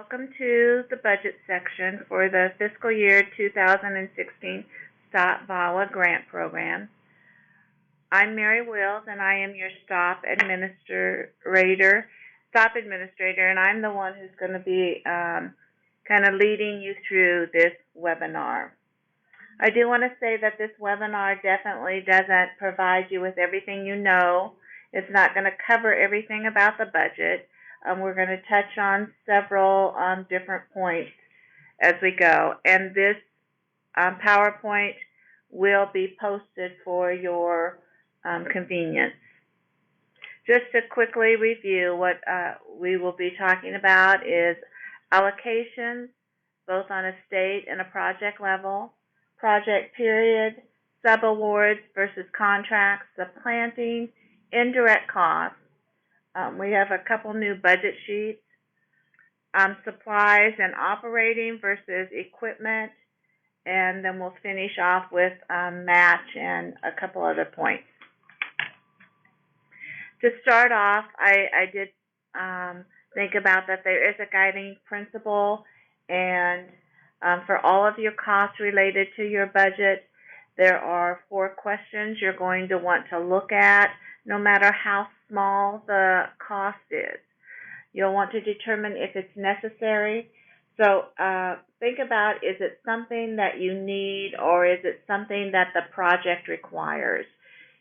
Welcome to the budget section for the fiscal year 2016 STOP VAWA grant program. I'm Mary Wills, and I am your STOP administrator, and I'm the one who's going to be kind of leading you through this webinar. I do want to say that this webinar definitely doesn't provide you with everything you know. It's not going to cover everything about the budget. We're going to touch on several different points as we go. And this PowerPoint will be posted for your convenience. Just to quickly review, what we will be talking about is allocations, both on a state and a project level, project period, subawards versus contracts, the planting, indirect costs. We have a couple new budget sheets, supplies and operating versus equipment, and then we'll finish off with match and a couple other points. To start off, I did think about that there is a guiding principle, and for all of your costs related to your budget, there are 4 questions you're going to want to look at, no matter how small the cost is. You'll want to determine if it's necessary. So think about, is it something that you need, or is it something that the project requires?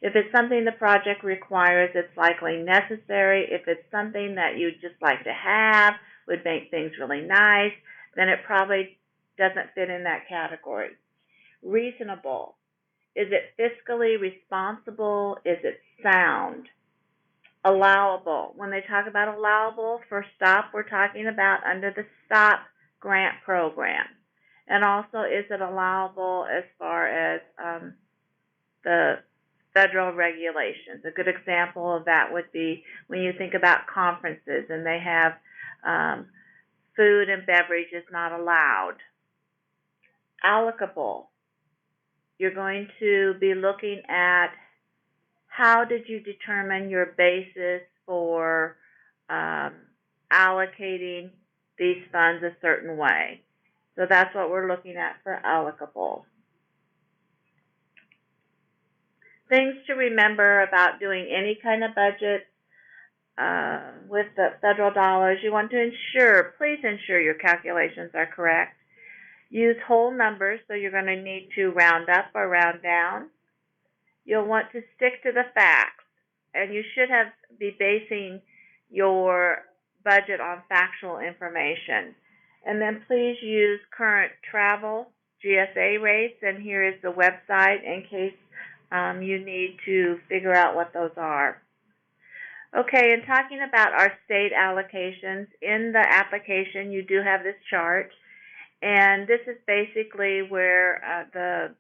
If it's something the project requires, it's likely necessary. If it's something that you'd just like to have, would make things really nice, then it probably doesn't fit in that category. Reasonable. Is it fiscally responsible? Is it sound? Allowable. When they talk about allowable for STOP, we're talking about under the STOP grant program. And also, is it allowable as far as the federal regulations? A good example of that would be when you think about conferences and they have food and beverage is not allowed. Allocable. You're going to be looking at how did you determine your basis for allocating these funds a certain way. So that's what we're looking at for allocable. Things to remember about doing any kind of budget with the federal dollars. You want to please ensure your calculations are correct. Use whole numbers, so you're going to need to round up or round down. You'll want to stick to the facts, and you should be basing your budget on factual information. And then please use current travel GSA rates, and here is the website in case you need to figure out what those are. Okay, and talking about our state allocations, in the application you do have this chart. And this is basically where the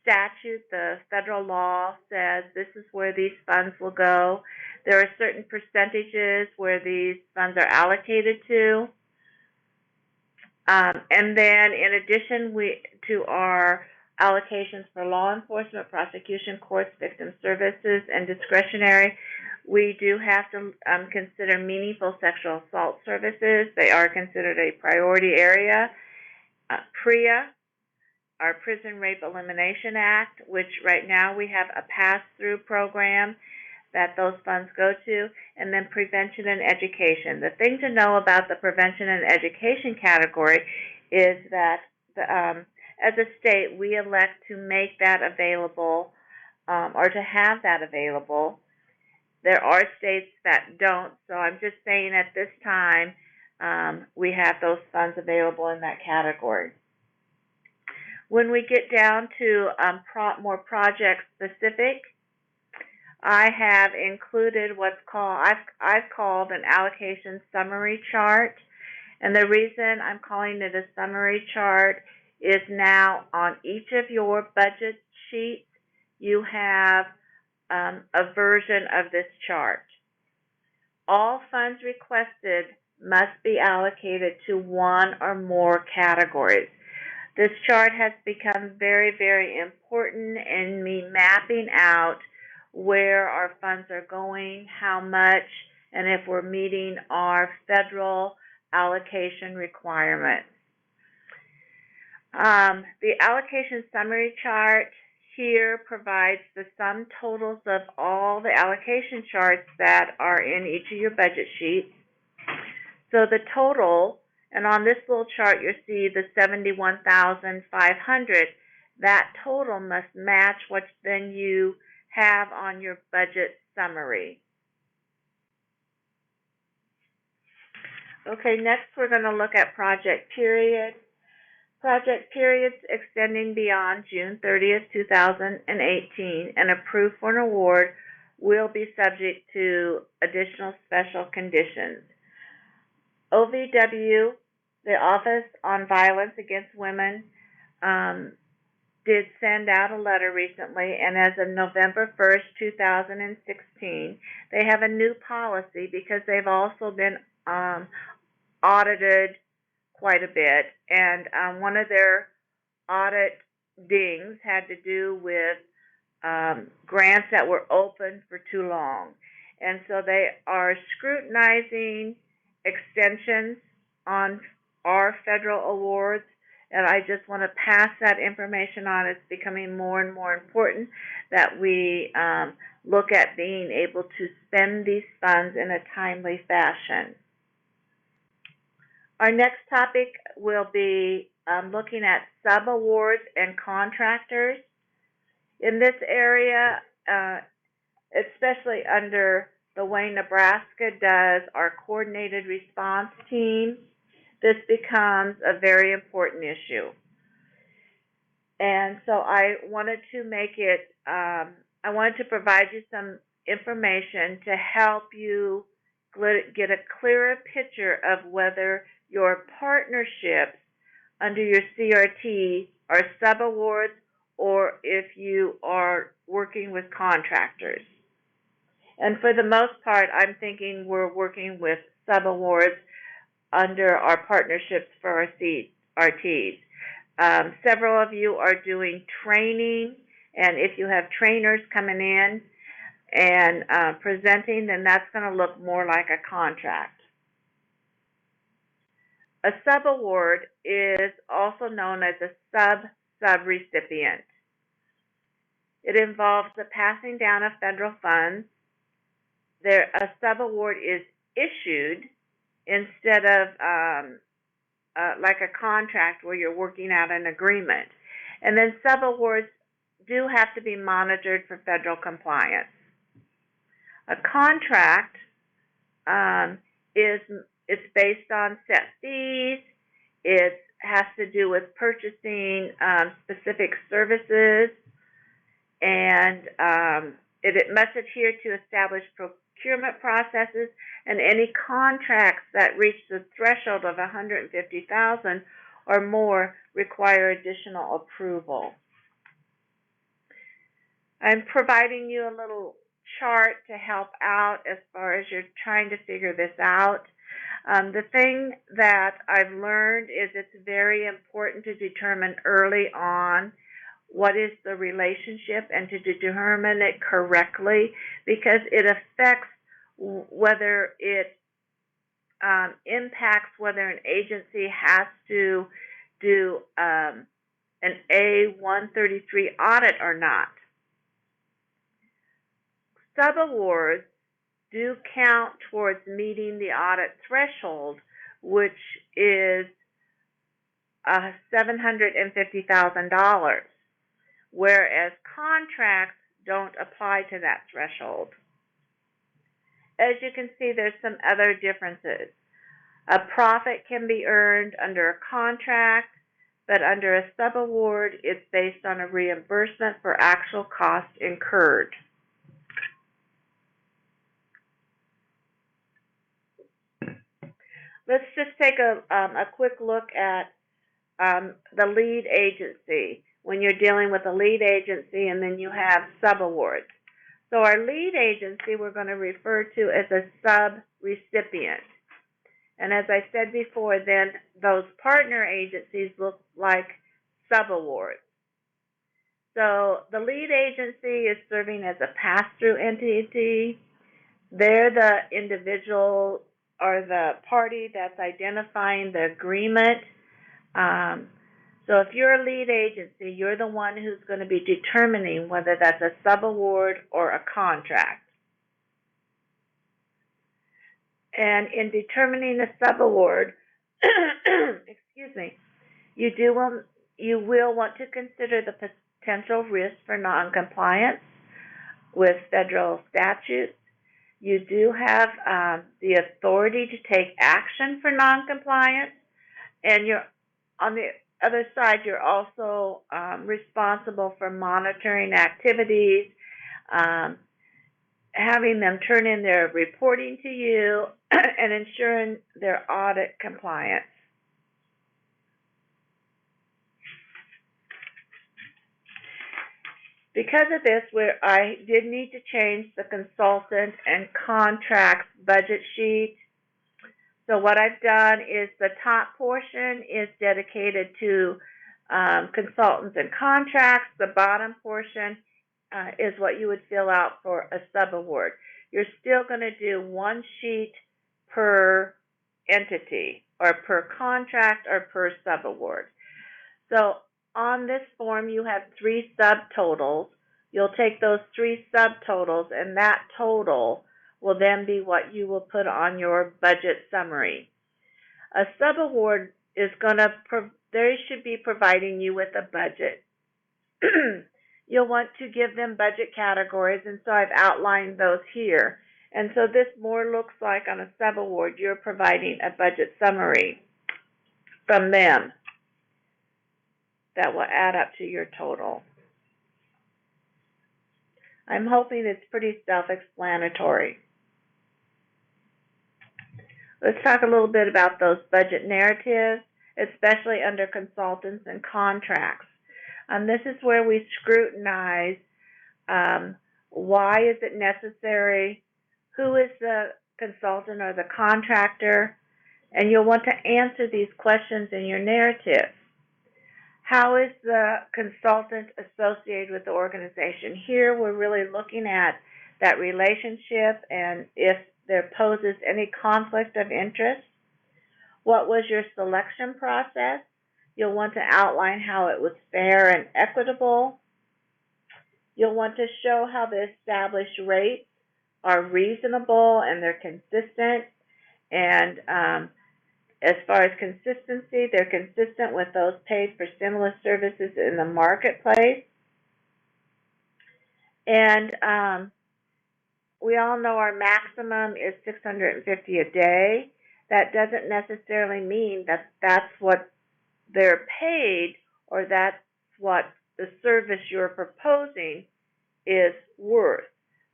statute, the federal law says this is where these funds will go. There are certain percentages where these funds are allocated to. And then in addition to our allocations for law enforcement, prosecution, courts, victim services, and discretionary, we do have to consider meaningful sexual assault services. They are considered a priority area. PREA, our Prison Rape Elimination Act, which right now we have a pass-through program that those funds go to, and then prevention and education. The thing to know about the prevention and education category is that as a state, we elect to make that available or to have that available. There are states that don't, so I'm just saying at this time, we have those funds available in that category. When we get down to more project specific, I have included what's called, I've called an allocation summary chart. And the reason I'm calling it a summary chart is now on each of your budget sheets, you have a version of this chart. All funds requested must be allocated to one or more categories. This chart has become very, very important in me mapping out where our funds are going, how much, and if we're meeting our federal allocation requirements. The allocation summary chart here provides the sum totals of all the allocation charts that are in each of your budget sheets. So the total, and on this little chart you'll see the $71,500, that total must match what then you have on your budget summary. Okay, next we're going to look at project periods. Project periods extending beyond June 30th, 2018 and approved for an award will be subject to additional special conditions. OVW, the Office on Violence Against Women, did send out a letter recently, and as of November 1st, 2016, they have a new policy because they've also been audited quite a bit, and one of their audit dings had to do with grants that were open for too long. And so they are scrutinizing extensions on our federal awards, and I just want to pass that information on. It's becoming more and more important that we look at being able to spend these funds in a timely fashion. Our next topic will be looking at sub-awards and contractors. In this area, especially under the way Nebraska does our coordinated response team, this becomes a very important issue. And so I wanted to make it, I wanted to provide you some information to help you get a clearer picture of whether your partnerships under your CRT are sub-awards or if you are working with contractors. And for the most part, I'm thinking we're working with sub-awards under our partnerships for our CRTs. Several of you are doing training, and if you have trainers coming in and presenting, then that's going to look more like a contract. A sub-award is also known as a sub-recipient. It involves the passing down of federal funds. A sub-award is issued instead of like a contract where you're working out an agreement. And then sub-awards do have to be monitored for federal compliance. A contract it's based on set fees. It has to do with purchasing specific services, and it must adhere to established procurement processes, and any contracts that reach the threshold of $150,000 or more require additional approval. I'm providing you a little chart to help out as far as you're trying to figure this out. The thing that I've learned is it's very important to determine early on what is the relationship and to determine it correctly, because it affects whether it impacts whether an agency has to do an A-133 audit or not. Subawards do count towards meeting the audit threshold, which is $750,000, whereas contracts don't apply to that threshold. As you can see, there's some other differences. A profit can be earned under a contract, but under a subaward, it's based on a reimbursement for actual costs incurred. Let's just take a quick look at the lead agency when you're dealing with a lead agency and then you have subawards. So our lead agency we're going to refer to as a sub-recipient. And as I said before, then those partner agencies look like subawards. So the lead agency is serving as a pass-through entity. They're the individual are the party that's identifying the agreement. So if you're a lead agency, you're the one who's going to be determining whether that's a subaward or a contract. And in determining a subaward, excuse me, you will want to consider the potential risk for noncompliance with federal statutes. You do have the authority to take action for noncompliance, and you're on the other side. You're also responsible for monitoring activities, having them turn in their reporting to you, and ensuring their audit compliance. Because of this, I did need to change the consultant and contracts budget sheet. So what I've done is the top portion is dedicated to consultants and contracts. The bottom portion is what you would fill out for a subaward. You're still going to do one sheet per entity, or per contract, or per subaward. So on this form, you have 3 subtotals. You'll take those 3 subtotals, and that total will then be what you will put on your budget summary. A subaward is going to, they should be providing you with a budget. You'll want to give them budget categories, and so I've outlined those here. And so this more looks like on a subaward, you're providing a budget summary from them that will add up to your total. I'm hoping it's pretty self-explanatory. Let's talk a little bit about those budget narratives, especially under consultants and contracts. This is where we scrutinize why is it necessary, who is the consultant or the contractor, and you'll want to answer these questions in your narrative. How is the consultant associated with the organization? Here we're really looking at that relationship and if there poses any conflict of interest. What was your selection process? You'll want to outline how it was fair and equitable. You'll want to show how the established rates are reasonable and they're consistent. And as far as consistency, they're consistent with those paid for similar services in the marketplace. And we all know our maximum is $650 a day. That doesn't necessarily mean that that's what they're paid or that's what the service you're proposing is worth.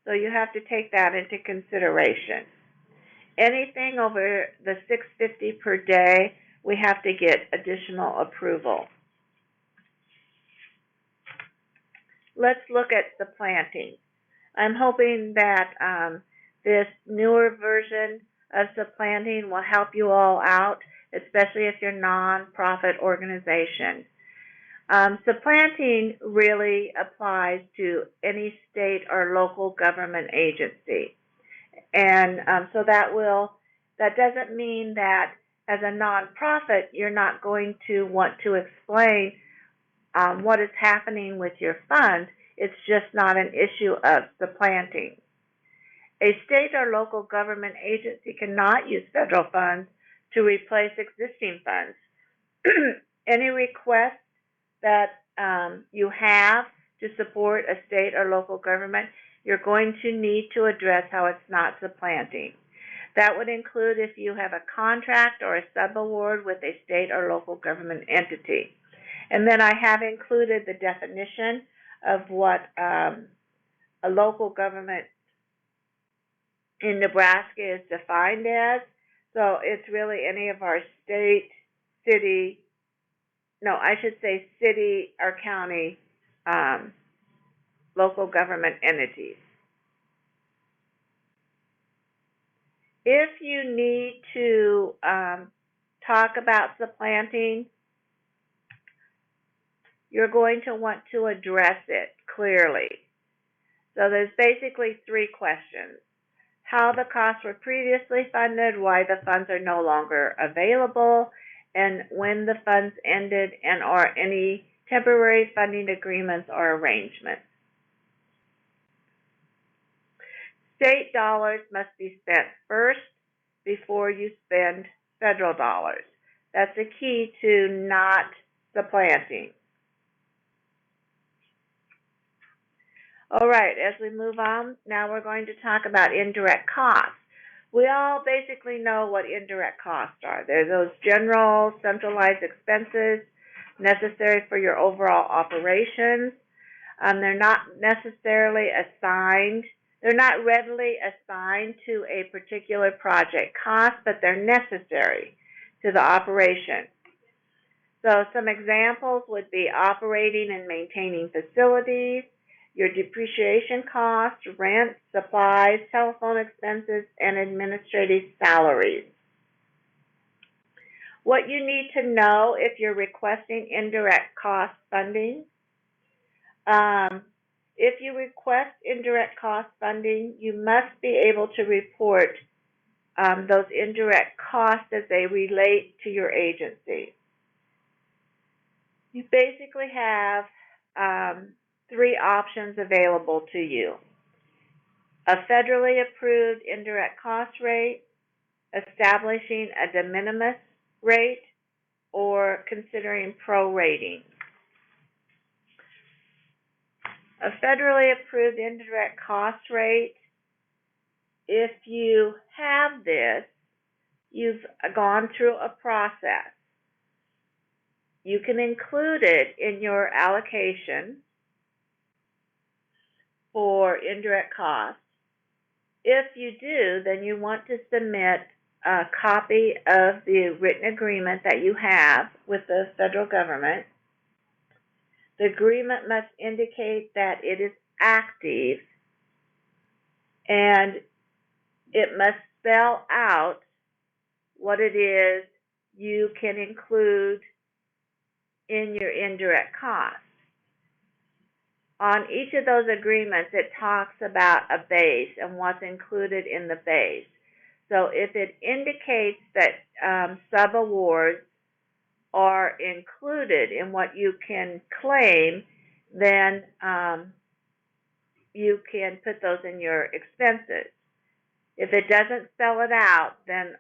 So you have to take that into consideration. Anything over the $650 per day, we have to get additional approval. Let's look at supplanting. I'm hoping that this newer version of supplanting will help you all out, especially if you're a nonprofit organization. Supplanting really applies to any state or local government agency. And so that doesn't mean that as a nonprofit, you're not going to want to explain what is happening with your funds. It's just not an issue of supplanting. A state or local government agency cannot use federal funds to replace existing funds. Any request that you have to support a state or local government, you're going to need to address how it's not supplanting. That would include if you have a contract or a subaward with a state or local government entity. And then I have included the definition of what a local government in Nebraska is defined as. So it's really any of our state, city or county local government entities. If you need to talk about supplanting, you're going to want to address it clearly. So there's basically 3 questions. how the costs were previously funded, why the funds are no longer available, and when the funds ended, and or any temporary funding agreements or arrangements. State dollars must be spent first before you spend federal dollars. That's the key to not supplanting. All right, as we move on, now we're going to talk about indirect costs. We all basically know what indirect costs are. They're those general centralized expenses necessary for your overall operations. They're not necessarily assigned. They're not readily assigned to a particular project cost, but they're necessary to the operation. So some examples would be operating and maintaining facilities, your depreciation costs, rent, supplies, telephone expenses, and administrative salaries. What you need to know if you're requesting indirect cost funding. If you request indirect cost funding, you must be able to report those indirect costs as they relate to your agency. You basically have three options available to you: a federally approved indirect cost rate, establishing a de minimis rate, or considering prorating. A federally approved indirect cost rate, if you have this, you've gone through a process. You can include it in your allocation for indirect costs. If you do, then you want to submit a copy of the written agreement that you have with the federal government. The agreement must indicate that it is active, and it must spell out what it is you can include in your indirect costs. On each of those agreements, it talks about a base and what's included in the base. So if it indicates that subawards are included in what you can claim, then you can put those in your expenses. If it doesn't spell it out, then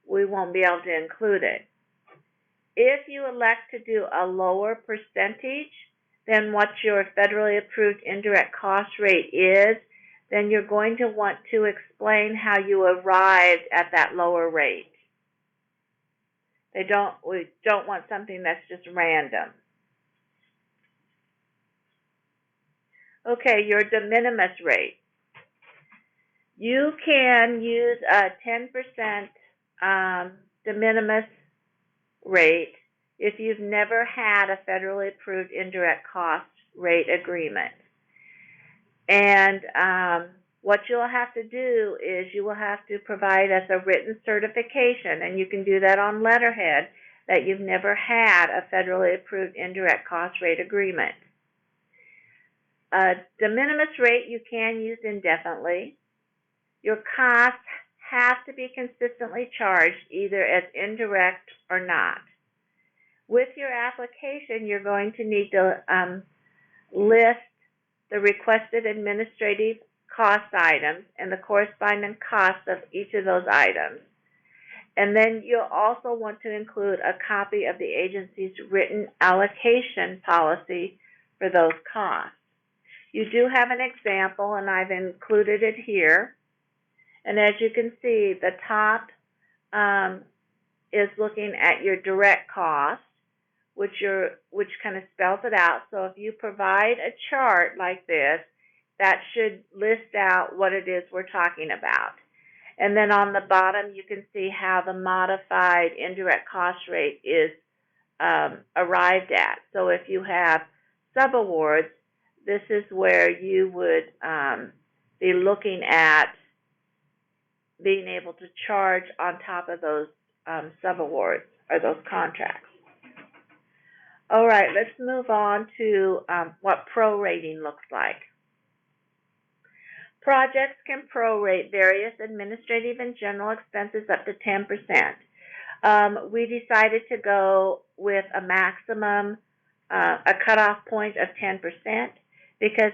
we won't be able to include it. If you elect to do a lower percentage than what your federally approved indirect cost rate is, then you're going to want to explain how you arrived at that lower rate. We don't want something that's just random. Okay, your de minimis rate. You can use a 10% de minimis rate if you've never had a federally approved indirect cost rate agreement. And what you'll have to do is you will have to provide us a written certification, and you can do that on letterhead, that you've never had a federally approved indirect cost rate agreement. A de minimis rate you can use indefinitely. Your costs have to be consistently charged either as indirect or not. With your application, you're going to need to list the requested administrative cost items and the corresponding cost of each of those items. And then you'll also want to include a copy of the agency's written allocation policy for those costs. You do have an example, and I've included it here. And as you can see, the top is looking at your direct cost, which kind of spells it out. So if you provide a chart like this, that should list out what it is we're talking about. And then on the bottom, you can see how the modified indirect cost rate is arrived at. So if you have subawards, this is where you would be looking at being able to charge on top of those subawards or those contracts. All right, let's move on to what prorating looks like. Projects can prorate various administrative and general expenses up to 10%. We decided to go with a maximum, a cutoff point of 10% because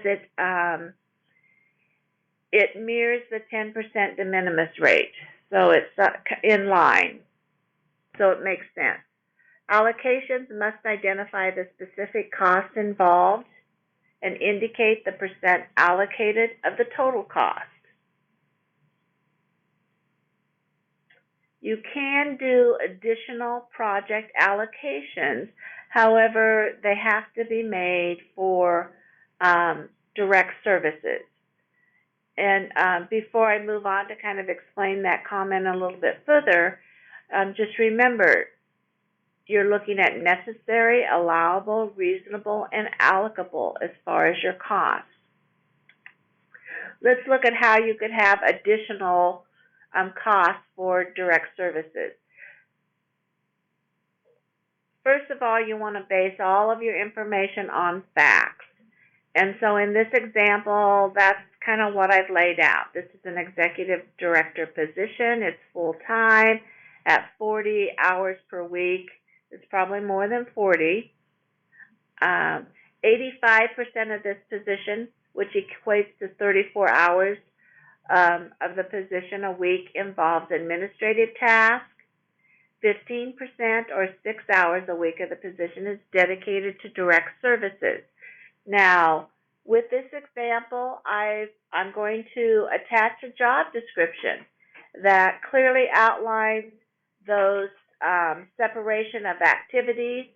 it mirrors the 10% de minimis rate. So it's in line. So it makes sense. Allocations must identify the specific cost involved and indicate the percent allocated of the total cost. You can do additional project allocations, however, they have to be made for direct services. And before I move on to kind of explain that comment a little bit further, just remember, you're looking at necessary, allowable, reasonable, and allocable as far as your costs. Let's look at how you could have additional costs for direct services. First of all, you want to base all of your information on facts. And so in this example, that's kind of what I've laid out. This is an executive director position. It's full-time at 40 hours per week. It's probably more than 40. 85% of this position, which equates to 34 hours of the position a week, involves administrative tasks. 15% or 6 hours a week of the position is dedicated to direct services. Now, with this example, I'm going to attach a job description that clearly outlines those separation of activities.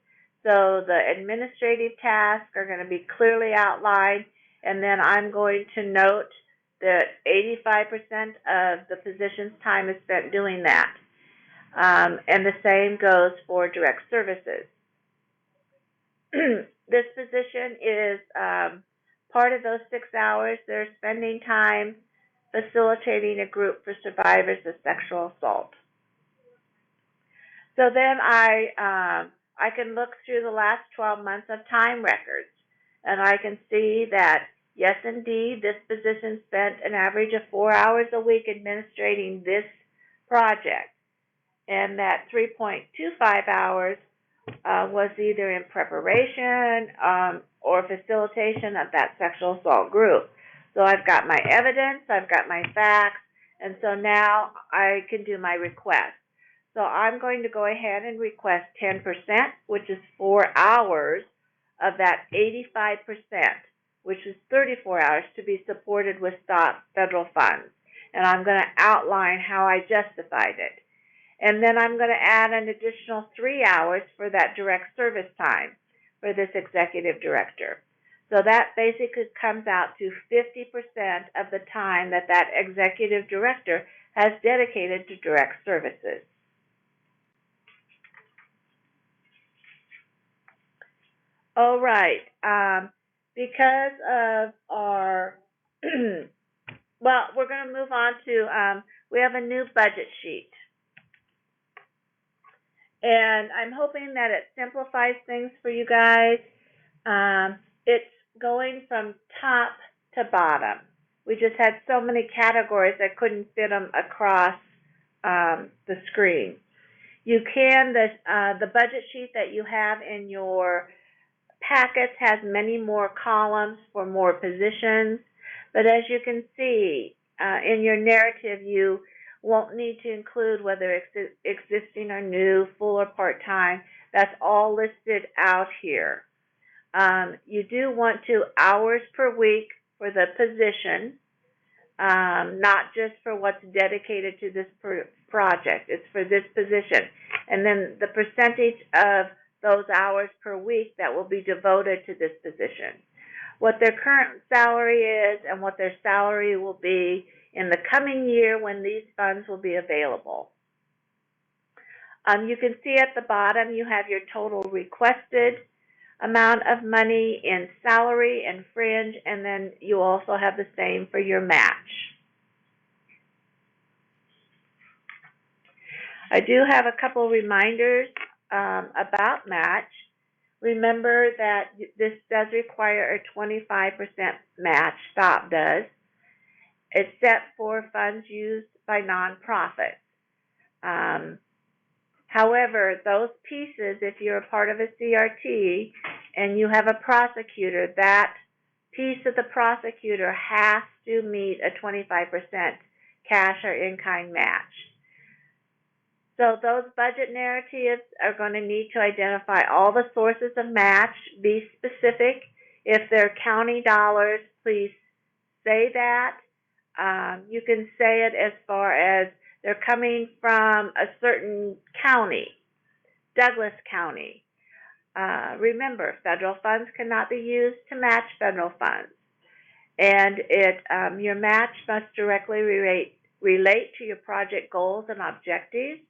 So the administrative tasks are going to be clearly outlined, and then I'm going to note that 85% of the position's time is spent doing that. And the same goes for direct services. This position is part of those 6 hours. They're spending time facilitating a group for survivors of sexual assault. So then I can look through the last 12 months of time records, and I can see that, yes, indeed, this position spent an average of 4 hours a week administrating this project, and that 3.25 hours was either in preparation or facilitation of that sexual assault group. So I've got my evidence, I've got my facts, and so now I can do my request. So I'm going to go ahead and request 10%, which is 4 hours of that 85%, which is 34 hours, to be supported with federal funds. And I'm going to outline how I justified it. And then I'm going to add an additional 3 hours for that direct service time for this executive director. So that basically comes out to 50% of the time that that executive director has dedicated to direct services. All right, because of our, well, we're going to move on to, we have a new budget sheet. And I'm hoping that it simplifies things for you guys. It's going from top to bottom. We just had so many categories I couldn't fit them across the screen. You can, the budget sheet that you have in your packets has many more columns for more positions, but as you can see in your narrative, you won't need to include whether existing or new, full or part-time. That's all listed out here. You do want to hours per week for the position, not just for what's dedicated to this project. It's for this position. And then the percentage of those hours per week that will be devoted to this position. What their current salary is and what their salary will be in the coming year when these funds will be available. You can see at the bottom you have your total requested amount of money in salary and fringe, and then you also have the same for your match. I do have a couple reminders about match. Remember that this does require a 25% match, STOP does. except for funds used by nonprofits. However, those pieces, if you're a part of a CRT and you have a prosecutor, that piece of the prosecutor has to meet a 25% cash or in-kind match. So those budget narratives are going to need to identify all the sources of match, be specific. If they're county dollars, please say that. You can say it as far as they're coming from a certain county, Douglas County. Remember, federal funds cannot be used to match federal funds. And your match must directly relate to your project goals and objectives.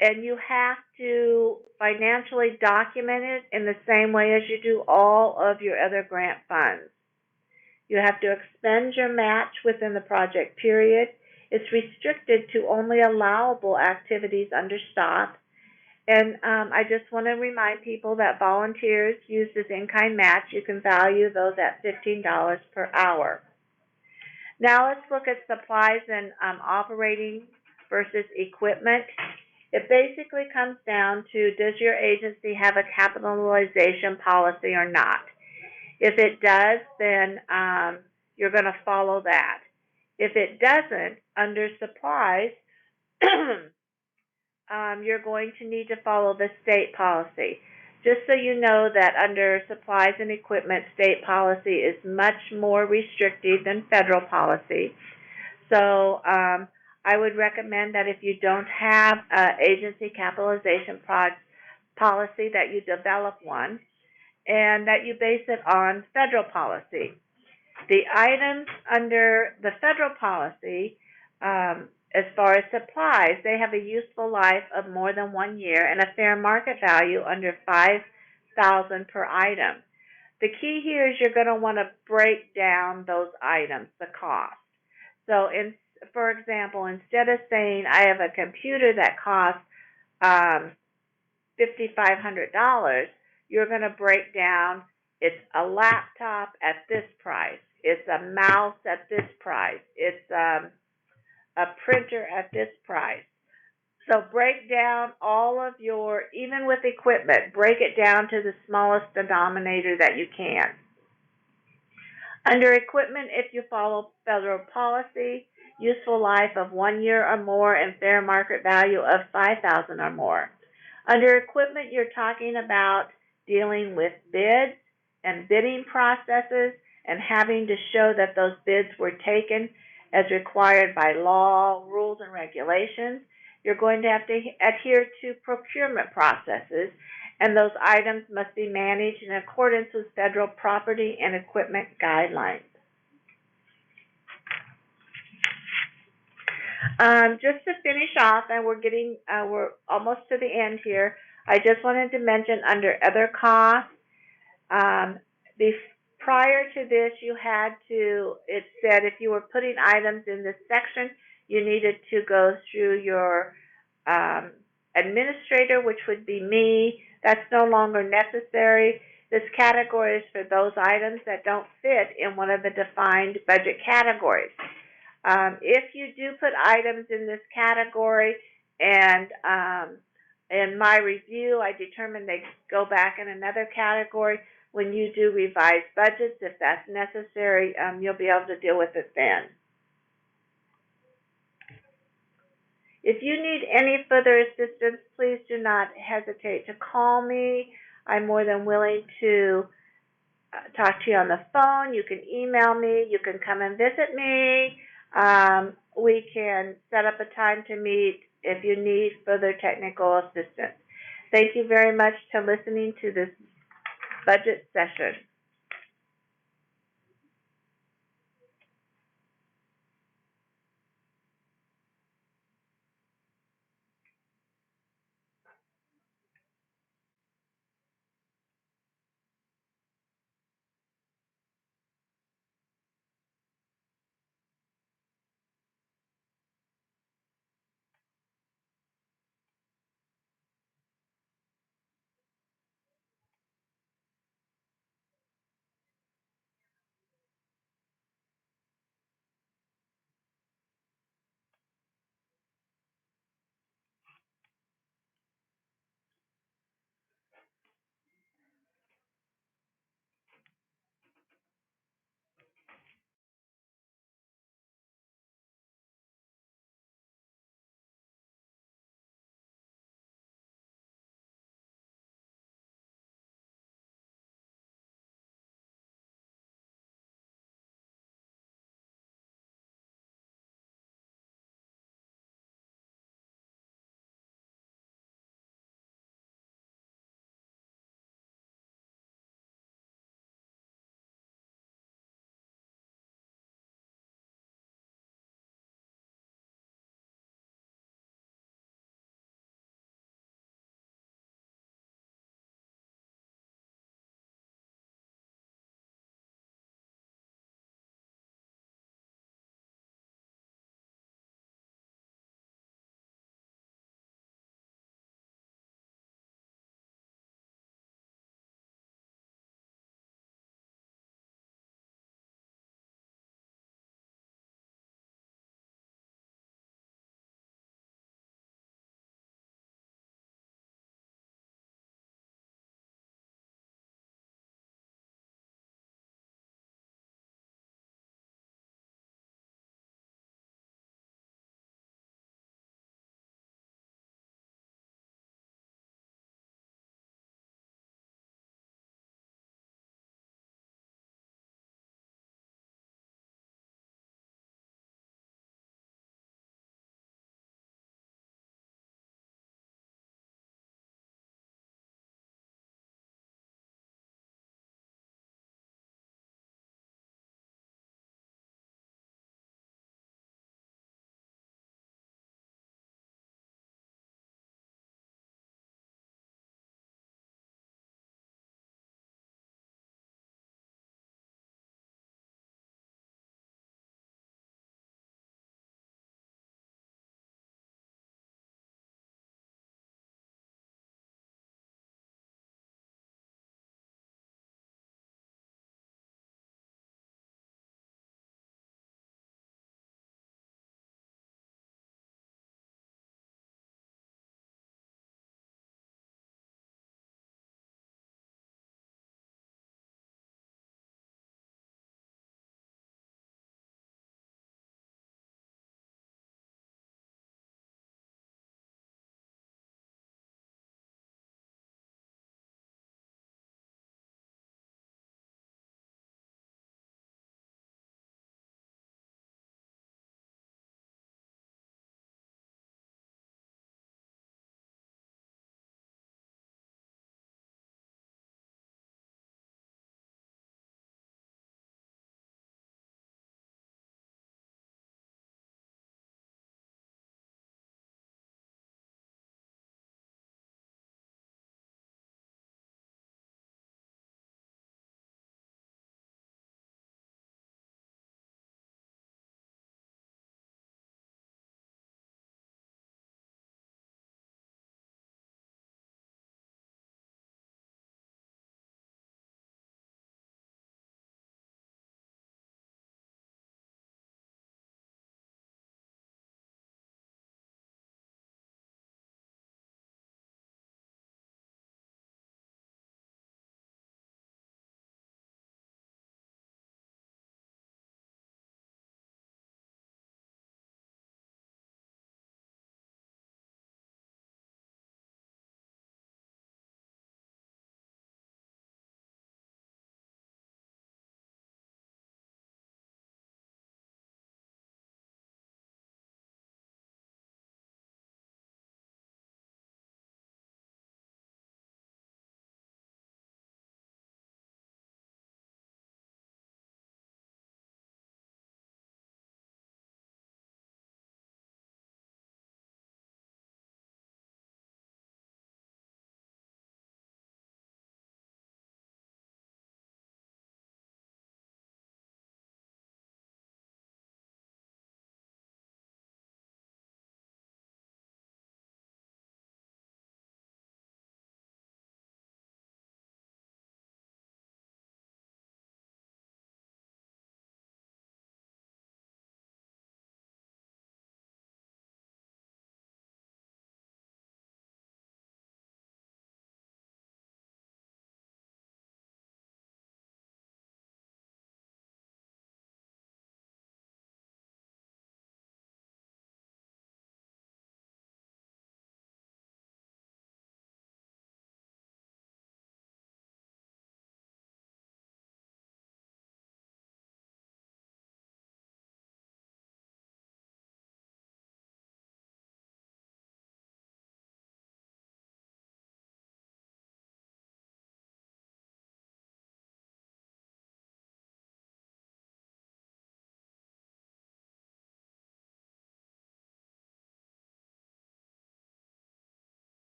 And you have to financially document it in the same way as you do all of your other grant funds. You have to expend your match within the project period. It's restricted to only allowable activities under STOP. And I just want to remind people that volunteers used as in-kind match, you can value those at $15 per hour. Now let's look at supplies and operating versus equipment. It basically comes down to, does your agency have a capitalization policy or not? If it does, then you're going to follow that. If it doesn't, under supplies, you're going to need to follow the state policy. Just so you know that under supplies and equipment, state policy is much more restrictive than federal policy. So I would recommend that if you don't have an agency capitalization policy, that you develop one and that you base it on federal policy. The items under the federal policy, as far as supplies, they have a useful life of more than 1 year and a fair market value under $5,000 per item. The key here is you're going to want to break down those items, the cost. So, for example, instead of saying I have a computer that costs $5,500, you're going to break down it's a laptop at this price, it's a mouse at this price, it's a printer at this price. So break down all of your, even with equipment, break it down to the smallest denominator that you can. Under equipment, if you follow federal policy, useful life of 1 year or more and fair market value of $5,000 or more. Under equipment, you're talking about dealing with bids and bidding processes and having to show that those bids were taken as required by law, rules, and regulations. You're going to have to adhere to procurement processes, and those items must be managed in accordance with federal property and equipment guidelines. Just to finish off, and we're almost to the end here, I just wanted to mention under other costs, prior to this, it said if you were putting items in this section, you needed to go through your administrator, which would be me. That's no longer necessary. This category is for those items that don't fit in one of the defined budget categories. If you do put items in this category and in my review, I determined they go back in another category, when you do revise budgets, if that's necessary, you'll be able to deal with it then. If you need any further assistance, please do not hesitate to call me. I'm more than willing to talk to you on the phone. You can email me. You can come and visit me. We can set up a time to meet if you need further technical assistance. Thank you very much for listening to this budget session.